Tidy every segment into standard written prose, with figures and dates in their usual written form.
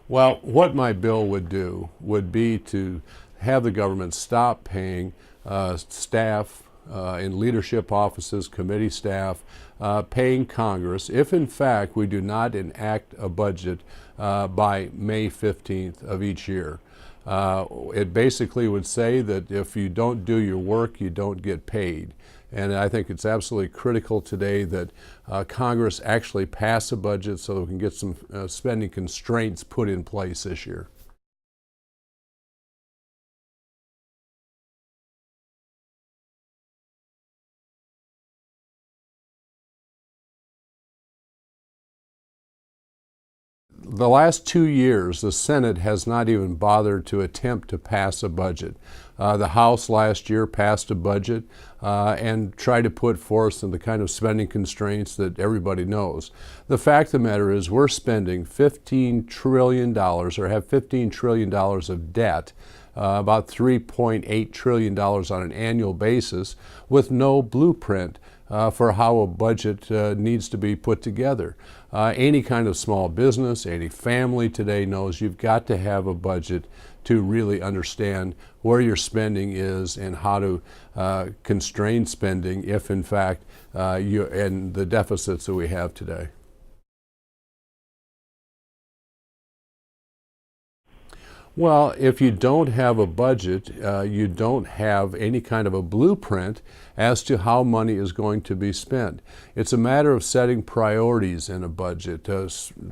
Well, what my bill would do would be to have the government stop paying staff in leadership offices, committee staff, paying Congress if in fact we do not enact a budget by May 15th of each year. It basically would say that if you don't do your work, you don't get paid. And I think it's absolutely critical today that Congress actually pass a budget so that we can get some spending constraints put in place this year. The last 2 years, the Senate has not even bothered to attempt to pass a budget. The House last year passed a budget and tried to put forth the kind of spending constraints that everybody knows. The fact of the matter is we're spending $15 trillion or have $15 trillion of debt, about $3.8 trillion on an annual basis, with no blueprint for how a budget needs to be put together. Any kind of small business, any family today knows you've got to have a budget to really understand where your spending is and how to constrain spending if in fact and the deficits that we have today. Well, if you don't have a budget, you don't have any kind of a blueprint as to how money is going to be spent. It's a matter of setting priorities in a budget,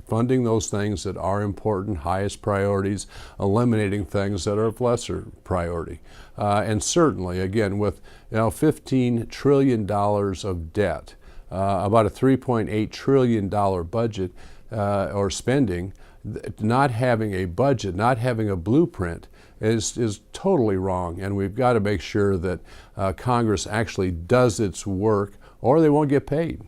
funding those things that are important, highest priorities, eliminating things that are of lesser priority. And certainly, again, with $15 trillion of debt, about a $3.8 trillion budget or spending, not having a budget, not having a blueprint is totally wrong, and we've got to make sure that Congress actually does its work or they won't get paid.